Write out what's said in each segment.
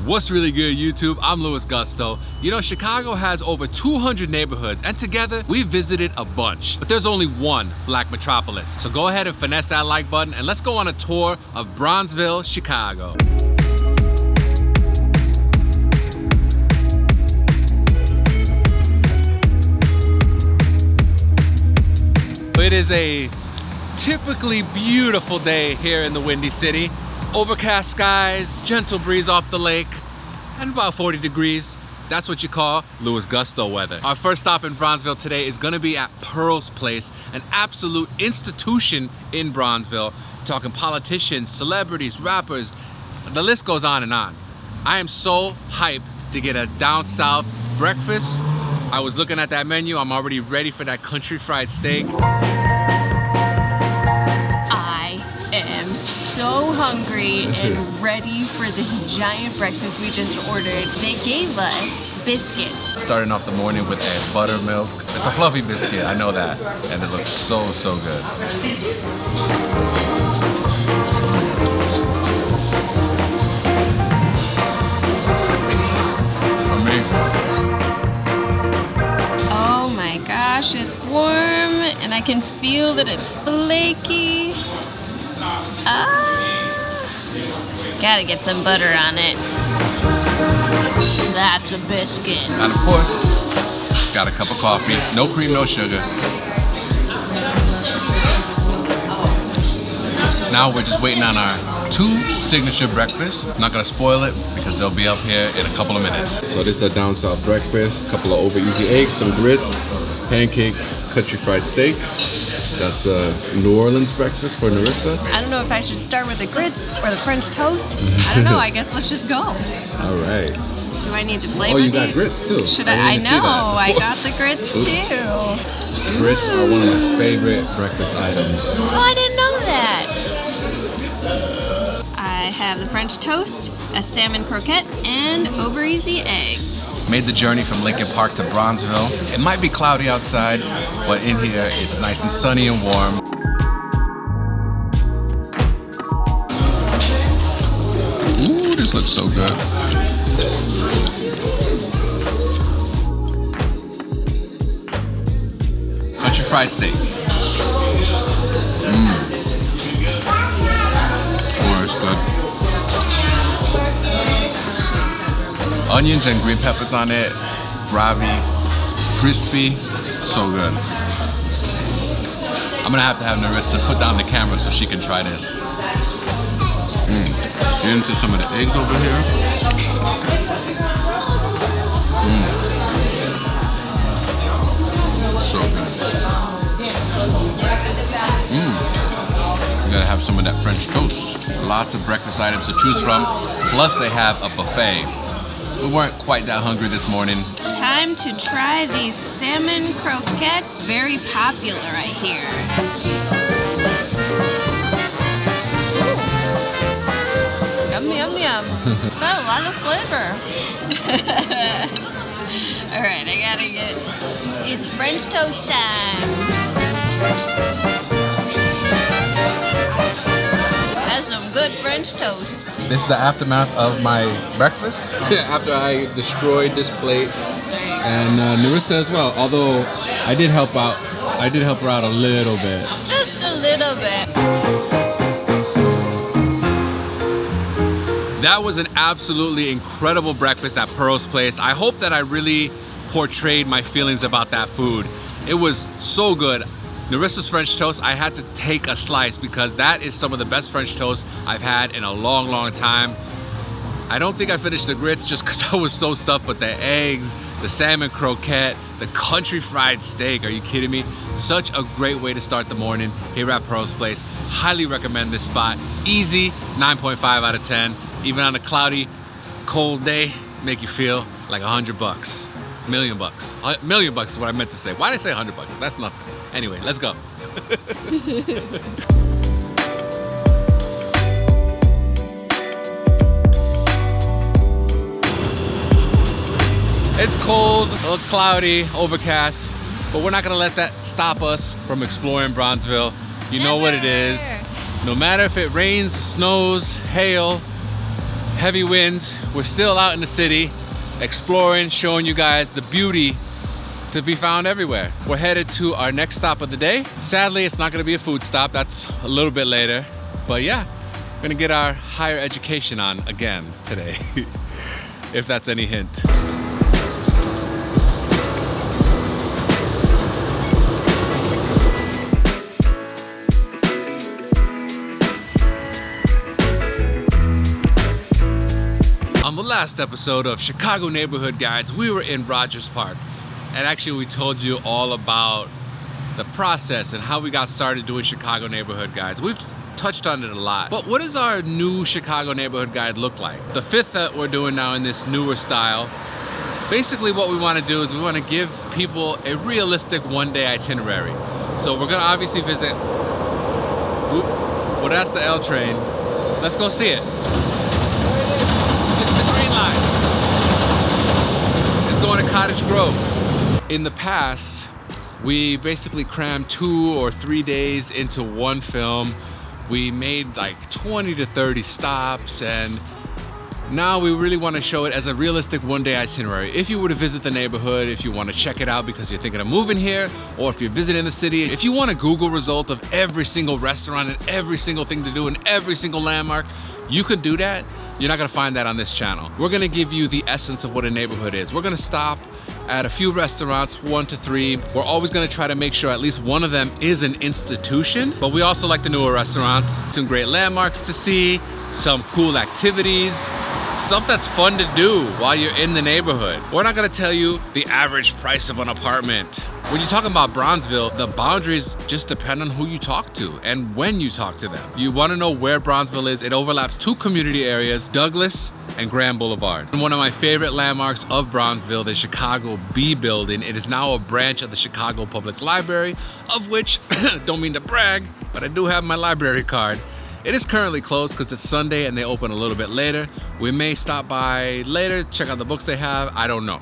What's really good, YouTube? I'm LUISGUSTO. You know, Chicago has over 200 neighborhoods, and together we visited a bunch. But there's only one Black metropolis. So go ahead and finesse that like button, and let's go on a tour of Bronzeville, Chicago. It is a typically beautiful day here in the Windy City. Overcast skies, gentle breeze off the lake, and about 40 degrees. That's what you call LUISGUSTO weather. Our first stop in Bronzeville today is gonna be at Pearl's Place, an absolute institution in Bronzeville. Talking politicians, celebrities, rappers, the list goes on and on. I am so hyped to get a down south breakfast. I was looking at that menu, I'm already ready for that country fried steak. I am so hungry and ready for this giant breakfast we just ordered. They gave us biscuits. Starting off the morning with a buttermilk. It's a fluffy biscuit, I know that. And it looks so, so good. Gosh, it's warm and I can feel that it's flaky. Gotta get some butter on it. That's a biscuit. And of course, got a cup of coffee. No cream, no sugar. Now we're just waiting on our two signature breakfasts. Not gonna spoil it because they'll be up here in a couple of minutes. So this is a down south breakfast. Couple of over easy eggs, some grits, pancake, country fried steak. That's a New Orleans breakfast for Narissa. I don't know if I should start with the grits or the French toast. I don't know, I guess let's just go. All right. Do I need to flavor Oh, you got grits too. Should I know, I got the grits too. Grits are one of my favorite breakfast items. Oh, I didn't know that. I have the French toast, a salmon croquette, and over easy eggs. Made the journey from Lincoln Park to Bronzeville. It might be cloudy outside, but in here it's nice and sunny and warm. Ooh, this looks so good. Country fried steak. Oh, it's good. Onions and green peppers on it, gravy, crispy, so good. I'm gonna have to have Narissa put down the camera so she can try this. Get into some of the eggs over here. So good. You gotta have some of that French toast. Lots of breakfast items to choose from, plus they have a buffet. We weren't quite that hungry this morning. Time to try the salmon croquette. Very popular, I hear. Yum, yum, yum. Got a lot of flavor. All right, I gotta get, it's French toast time. That's some good French toast. This is the aftermath of my breakfast. After I destroyed this plate, and Narissa as well. Although I did help out. I did help her out a little bit. Just a little bit. That was an absolutely incredible breakfast at Pearl's Place. I hope that I really portrayed my feelings about that food. It was so good. Narissa's French toast, I had to take a slice because that is some of the best French toast I've had in a long, long time. I don't think I finished the grits just because I was so stuffed, but the eggs, the salmon croquette, the country fried steak, are you kidding me? Such a great way to start the morning here at Pearl's Place. Highly recommend this spot. Easy, 9.5 out of 10. Even on a cloudy, cold day, make you feel like $100. $1 million. $1 million is what I meant to say. Why did I say $100? That's nothing. Anyway, let's go. It's cold, a little cloudy, overcast, but we're not gonna let that stop us from exploring Bronzeville. You know what it is. No matter if it rains, snows, hail, heavy winds. We're still out in the city, exploring, showing you guys the beauty to be found everywhere. We're headed to our next stop of the day. Sadly, it's not gonna be a food stop. That's a little bit later. But yeah, we're gonna get our higher education on again today, if that's any hint. On the last episode of Chicago Neighborhood Guides, we were in Rogers Park. And actually we told you all about the process and how we got started doing Chicago Neighborhood Guides. We've touched on it a lot. But what does our new Chicago Neighborhood Guide look like? The fifth that we're doing now in this newer style. Basically what we want to do is we want to give people a realistic one-day itinerary. So we're going to obviously visit, well, that's the L train. Let's go see it. This is the Green Line. It's going to Cottage Grove. In the past, we basically crammed 2 or 3 days into one film. We made like 20 to 30 stops, and now we really want to show it as a realistic one-day itinerary. If you were to visit the neighborhood, if you want to check it out because you're thinking of moving here, or if you're visiting the city, if you want a Google result of every single restaurant and every single thing to do and every single landmark, you could do that. You're not gonna find that on this channel. We're gonna give you the essence of what a neighborhood is. We're gonna stop at a few restaurants, 1 to 3. We're always gonna try to make sure at least one of them is an institution, but we also like the newer restaurants. Some great landmarks to see, some cool activities, stuff that's fun to do while you're in the neighborhood. We're not gonna tell you the average price of an apartment. When you're talking about Bronzeville, the boundaries just depend on who you talk to and when you talk to them. You wanna know where Bronzeville is, it overlaps 2 community areas, Douglas and Grand Boulevard. And one of my favorite landmarks of Bronzeville, the Chicago B Building. It is now a branch of the Chicago Public Library, of which, don't mean to brag, but I do have my library card. It is currently closed because it's Sunday and they open a little bit later. We may stop by later, check out the books they have, I don't know.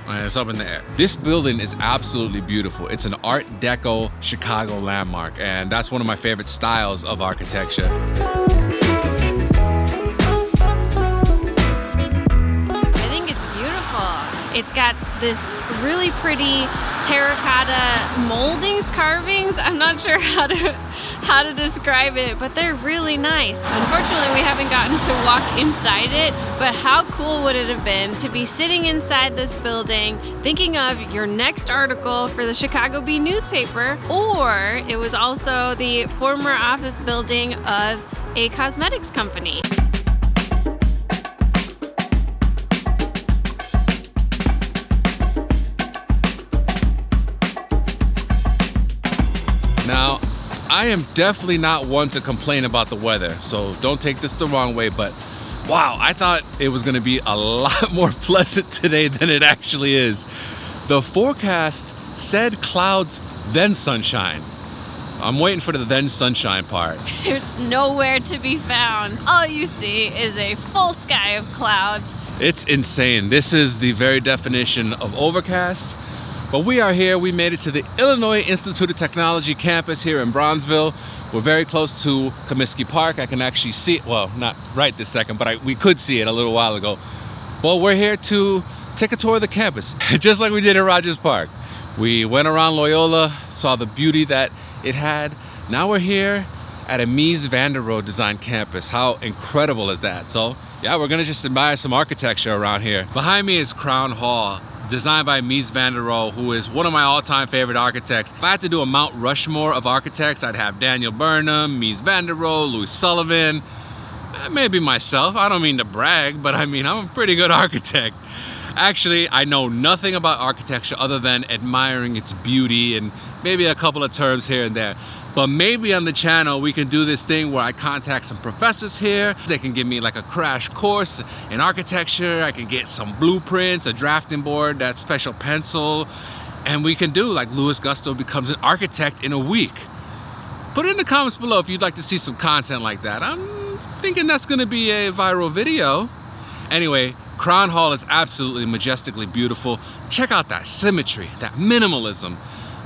It's up in the air. This building is absolutely beautiful. It's an Art Deco Chicago landmark, and that's one of my favorite styles of architecture. I think it's beautiful. It's got this really pretty terracotta moldings, carvings. I'm not sure how to describe it, but they're really nice. Unfortunately, we haven't gotten to walk inside it, but how cool would it have been to be sitting inside this building thinking of your next article for the Chicago Bee newspaper, or it was also the former office building of a cosmetics company. Now, I am definitely not one to complain about the weather, so don't take this the wrong way, but wow, I thought it was gonna be a lot more pleasant today than it actually is. The forecast said clouds, then sunshine. I'm waiting for the then sunshine part. It's nowhere to be found. All you see is a full sky of clouds. It's insane. This is the very definition of overcast. But we are here. We made it to the Illinois Institute of Technology campus here in Bronzeville. We're very close to Comiskey Park. I can actually see it, well, not right this second, but we could see it a little while ago. Well, we're here to take a tour of the campus, just like we did at Rogers Park. We went around Loyola, saw the beauty that it had. Now we're here at a Mies van der Rohe designed campus. How incredible is that? So yeah, we're gonna just admire some architecture around here. Behind me is Crown Hall, designed by Mies van der Rohe, who is one of my all-time favorite architects. If I had to do a Mount Rushmore of architects, I'd have Daniel Burnham, Mies van der Rohe, Louis Sullivan, maybe myself. I don't mean to brag, but I mean, I'm a pretty good architect. Actually, I know nothing about architecture other than admiring its beauty and maybe a couple of terms here and there. But maybe on the channel we can do this thing where I contact some professors here. They can give me like a crash course in architecture. I can get some blueprints, a drafting board, that special pencil, and we can do like LUISGUSTO becomes an architect in a week. Put it in the comments below if you'd like to see some content like that. I'm thinking that's gonna be a viral video. Anyway, Crown Hall is absolutely majestically beautiful. Check out that symmetry, that minimalism.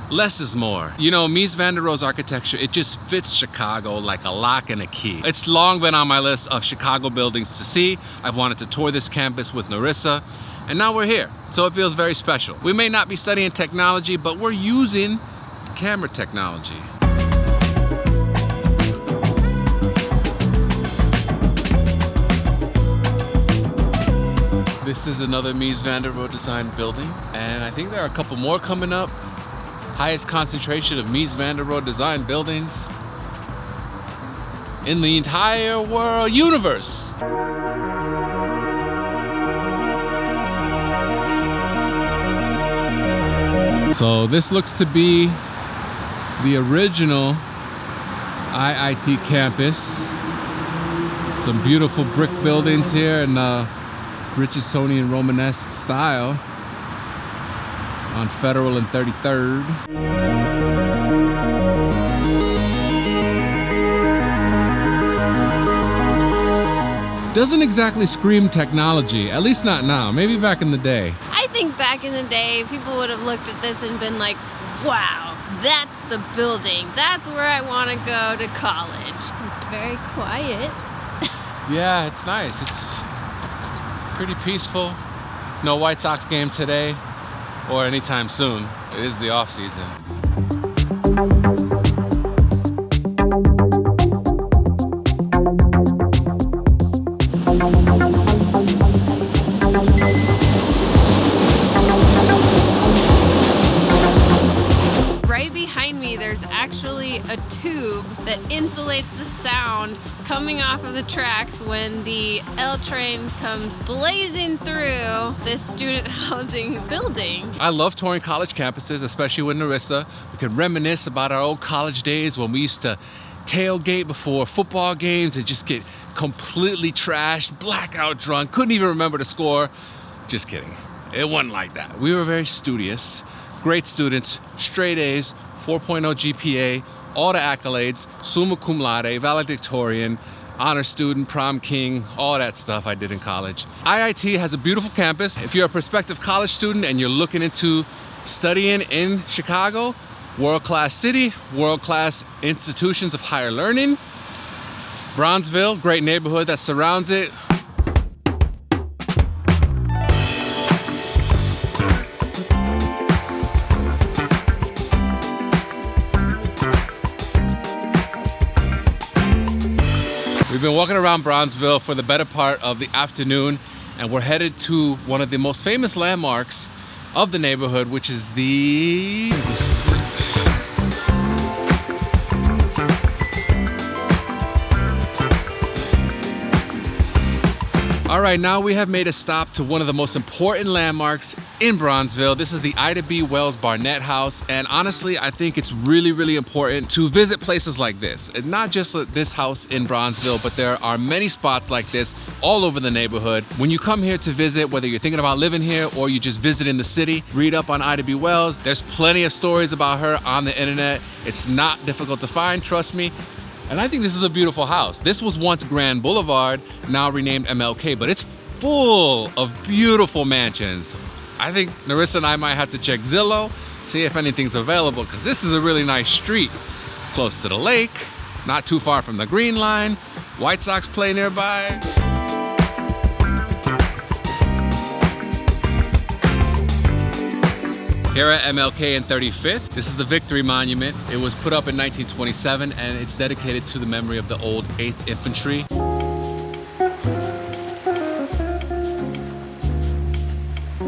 less is more. You know, Mies van der Rohe's architecture, it just fits Chicago like a lock and a key. It's long been on my list of Chicago buildings to see. I've wanted to tour this campus with Narissa, and now we're here, so it feels very special. We may not be studying technology, but we're using camera technology. This is another Mies van der Rohe designed building, and I think there are a couple more coming up. Highest concentration of Mies van der Rohe designed buildings in the entire world universe. So this looks to be the original IIT campus. Some beautiful brick buildings here in Richardsonian Romanesque style on Federal and 33rd. Doesn't exactly scream technology, at least not now, maybe back in the day. I think back in the day, people would have looked at this and been like, wow, that's the building. That's where I want to go to college. It's very quiet. Yeah, it's nice. It's pretty peaceful. No White Sox game today or anytime soon. It is the off season. Right behind me, there's actually a tube that insulates the sound coming off of the tracks when the L train comes blazing through this student housing building. I love touring college campuses, especially with Narissa. We can reminisce about our old college days when we used to tailgate before football games and just get completely trashed, blackout drunk, couldn't even remember the score. Just kidding. It wasn't like that. We were very studious, great students, straight A's, 4.0 GPA, all the accolades, summa cum laude, valedictorian, honor student, prom king, all that stuff I did in college. IIT has a beautiful campus. If you're a prospective college student and you're looking into studying in Chicago, world-class city, world-class institutions of higher learning. Bronzeville, great neighborhood that surrounds it. We've been walking around Bronzeville for the better part of the afternoon, and we're headed to one of the most famous landmarks of the neighborhood, which is the... All right, now we have made a stop to one of the most important landmarks in Bronzeville. This is the Ida B. Wells Barnett House, and honestly, I think it's really, really important to visit places like this. And not just this house in Bronzeville, but there are many spots like this all over the neighborhood. When you come here to visit, whether you're thinking about living here or you just visit in the city, read up on Ida B. Wells. There's plenty of stories about her on the internet. It's not difficult to find, trust me. And I think this is a beautiful house. This was once Grand Boulevard, now renamed MLK, but it's full of beautiful mansions. I think Narissa and I might have to check Zillow, see if anything's available, because this is a really nice street. Close to the lake, not too far from the Green Line, White Sox play nearby. Here at MLK and 35th, this is the Victory Monument. It was put up in 1927 and it's dedicated to the memory of the old 8th Infantry.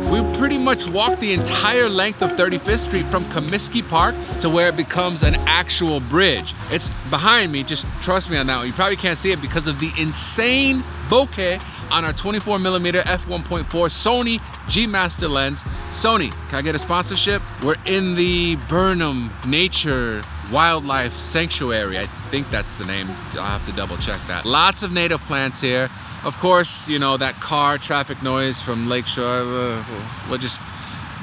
We pretty much walked the entire length of 35th Street from Comiskey Park to where it becomes an actual bridge. It's behind me, just trust me on that one. You probably can't see it because of the insane bokeh on our 24mm f1.4 Sony G Master lens. Sony, can I get a sponsorship? We're in the Burnham Nature Wildlife Sanctuary. I think that's the name. I'll have to double check that. Lots of native plants here. Of course, you know, that car traffic noise from Lakeshore, we'll just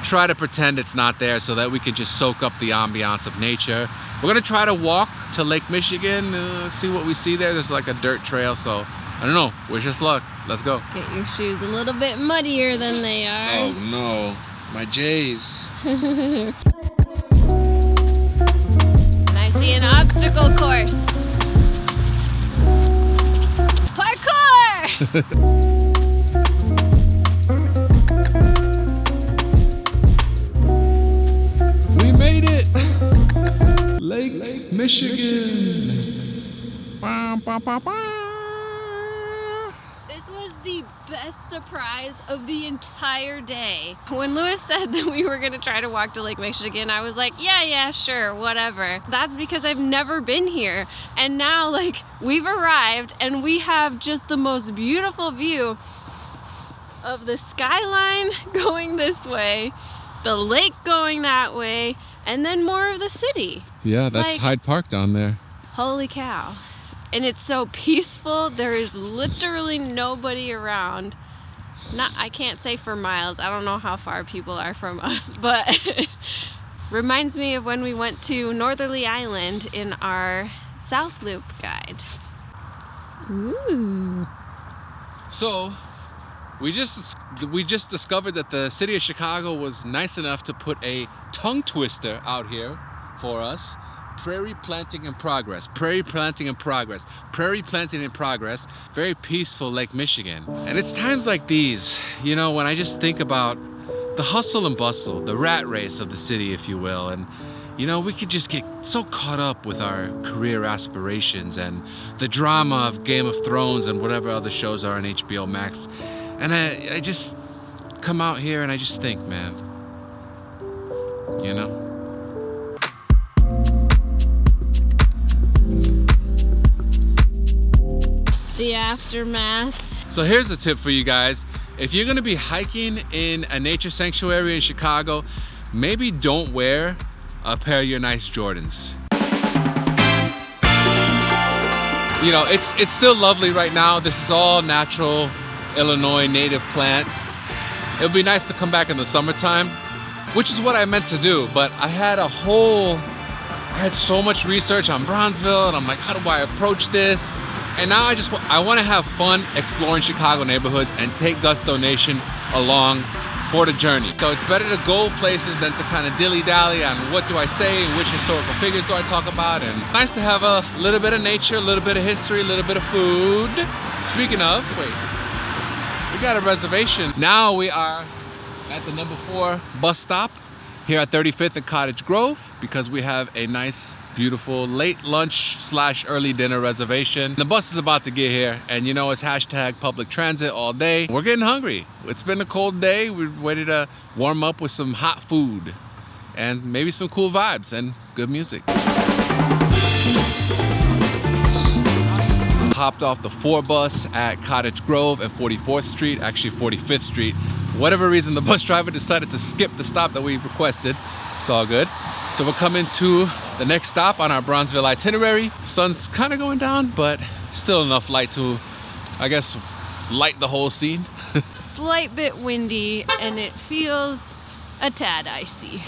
try to pretend it's not there so that we can just soak up the ambiance of nature. We're gonna try to walk to Lake Michigan, see what we see there. There's like a dirt trail, so I don't know, wish us luck. Let's go. Get your shoes a little bit muddier than they are. Oh no, my J's. obstacle course. Parkour! We made it! Lake Michigan! Bah, bah, bah, bah. This was the best surprise of the entire day. When Louis said that we were gonna try to walk to Lake Michigan, I was like, yeah, sure, whatever. That's because I've never been here. And now, like, we've arrived and we have just the most beautiful view of the skyline going this way, the lake going that way, and then more of the city. Yeah, that's Like, Hyde Park down there. holy cow. And it's so peaceful. There is literally nobody around. I can't say for miles. I don't know how far people are from us, but reminds me of when we went to Northerly Island in our South Loop guide. Ooh. So, we just discovered that the city of Chicago was nice enough to put a tongue twister out here for us. Prairie planting in progress. Prairie planting in progress. Prairie planting in progress. Very peaceful Lake Michigan. And it's times like these, you know, when I just think about the hustle and bustle, the rat race of the city, if you will, and you know, we could just get so caught up with our career aspirations and the drama of Game of Thrones and whatever other shows are on HBO Max. And I just come out here and I just think, man, you know? The aftermath. So here's a tip for you guys. If you're gonna be hiking in a nature sanctuary in Chicago, maybe don't wear a pair of your nice Jordans. You know, it's still lovely right now. This is all natural Illinois native plants. It would be nice to come back in the summertime, which is what I meant to do, but I had so much research on Bronzeville, and I'm like, how do I approach this? And now I want to have fun exploring Chicago neighborhoods and take Gusto Nation along for the journey. So it's better to go places than to kind of dilly-dally on what do I say, which historical figures do I talk about, and nice to have a little bit of nature, a little bit of history, a little bit of food. Speaking of, wait, we got a reservation. Now we are at the number 4 bus stop here at 35th and Cottage Grove because we have a nice, beautiful late lunch / early dinner reservation. The bus is about to get here, and you know, it's hashtag public transit all day. We're getting hungry. It's been a cold day. We're ready to warm up with some hot food and maybe some cool vibes and good music. Hopped off the 4 bus at Cottage Grove and 44th Street, actually 45th Street. For whatever reason, the bus driver decided to skip the stop that we requested. It's all good. So we're coming to the next stop on our Bronzeville itinerary. Sun's kind of going down, but still enough light to, I guess, light the whole scene. Slight bit windy, and it feels a tad icy.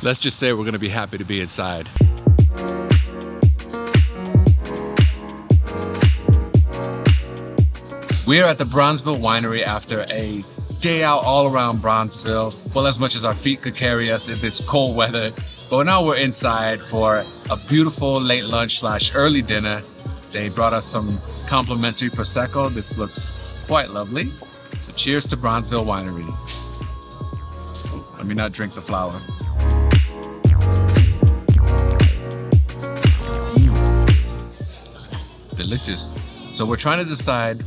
Let's just say we're gonna be happy to be inside. We are at the Bronzeville Winery after a day out all around Bronzeville. Well, as much as our feet could carry us in this cold weather. But now we're inside for a beautiful late lunch / early dinner. They brought us some complimentary Prosecco. This looks quite lovely. So cheers to Bronzeville Winery. Let me not drink the flower. Delicious. So we're trying to decide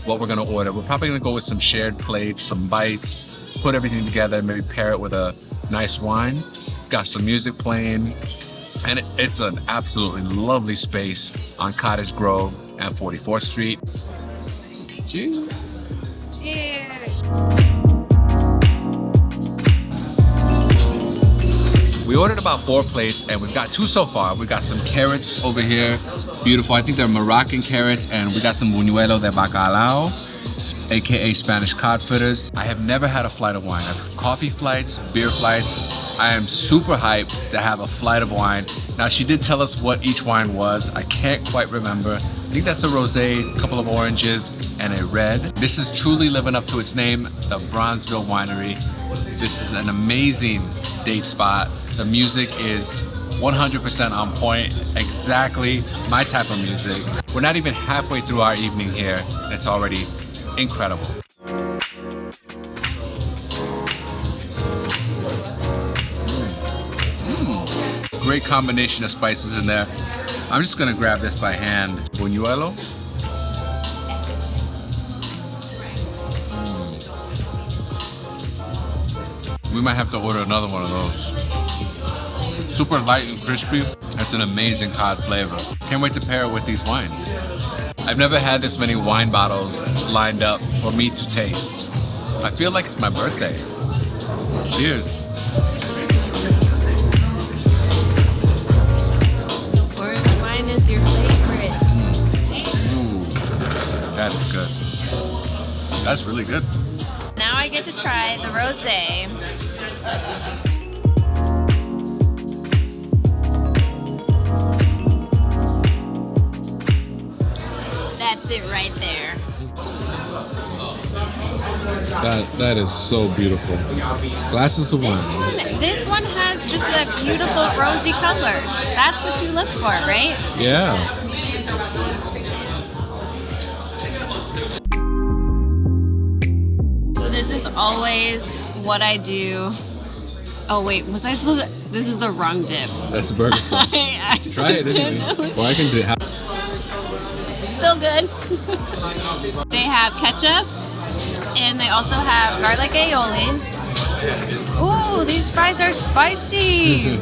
what we're gonna order. We're probably gonna go with some shared plates, some bites, put everything together, maybe pair it with a nice wine. Got some music playing, and it's an absolutely lovely space on Cottage Grove and 44th Street. Cheers. Cheers. We ordered about 4 plates and we've got 2 so far. We got some carrots over here, beautiful. I think they're Moroccan carrots, and we got some buñuelo de bacalao, aka Spanish cod fritters. I have never had a flight of wine. I've coffee flights, beer flights. I am super hyped to have a flight of wine. Now, she did tell us what each wine was. I can't quite remember. I think that's a rosé, a couple of oranges, and a red. This is truly living up to its name, the Bronzeville Winery. This is an amazing date spot. The music is 100% on point, exactly my type of music. We're not even halfway through our evening here, and it's already incredible. Great combination of spices in there. I'm just gonna grab this by hand. Buñuelo. We might have to order another one of those. Super light and crispy. That's an amazing cod flavor. Can't wait to pair it with these wines. I've never had this many wine bottles lined up for me to taste. I feel like it's my birthday. Cheers. Which wine is your favorite? Ooh, that is good. That's really good. Now I get to try the rosé. That's it right there. That is so beautiful. Glasses of wine. This one has just that beautiful rosy color. That's what you look for, right? Yeah. This is always what I do. Oh wait, was I supposed to? This is the wrong dip. That's the burger sauce. I Try it anyway. Well, I can do it. Still good. They have ketchup, and they also have garlic aioli. Ooh, these fries are spicy.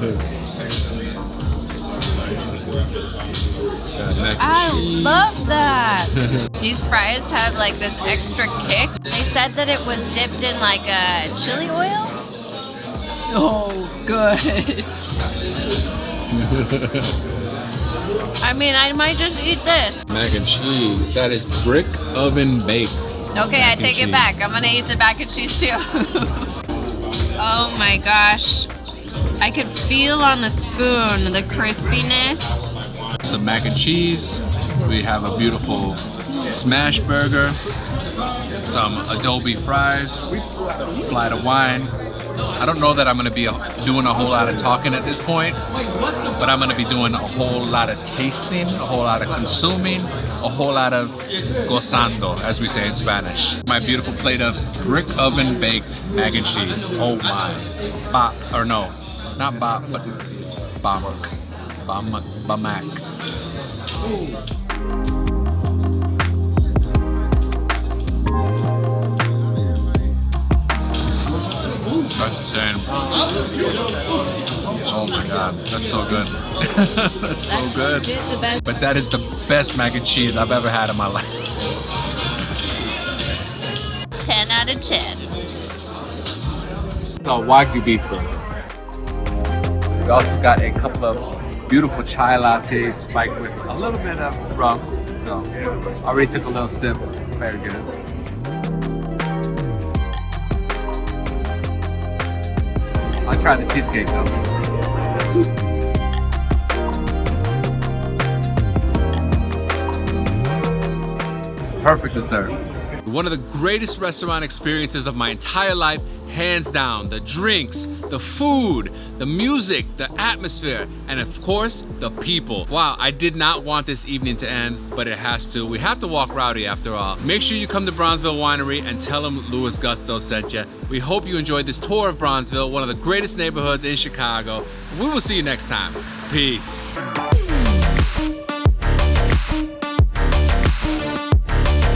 I love that. These fries have like this extra kick. They said that it was dipped in like a chili oil. So good. I mean, I might just eat this. Mac and cheese. That is brick oven baked. Okay, I take it back. I'm gonna eat the mac and cheese too. Oh my gosh. I could feel on the spoon the crispiness. Some mac and cheese. We have a beautiful smash burger. Some adobe fries. Flight of wine. I don't know that I'm gonna be doing a whole lot of talking at this point, but I'm gonna be doing a whole lot of tasting, a whole lot of consuming, a whole lot of gozando, as we say in Spanish. My beautiful plate of brick oven baked mac and cheese. Oh my. Not bop, but bamak. That's insane. Oh my god, that's so good. That's so good. But that is the best mac and cheese I've ever had in my life. 10 out of 10. The Wagyu beef burger. We also got a couple of beautiful chai lattes spiked with a little bit of rum. So already took a little sip. Very good. I'll try the cheesecake though. Perfect dessert. One of the greatest restaurant experiences of my entire life, hands down. The drinks, the food, the music, the atmosphere, and of course, the people. Wow, I did not want this evening to end, but it has to. We have to walk rowdy after all. Make sure you come to Bronzeville Winery and tell them Luis Gusto sent you. We hope you enjoyed this tour of Bronzeville, one of the greatest neighborhoods in Chicago. We will see you next time. Peace.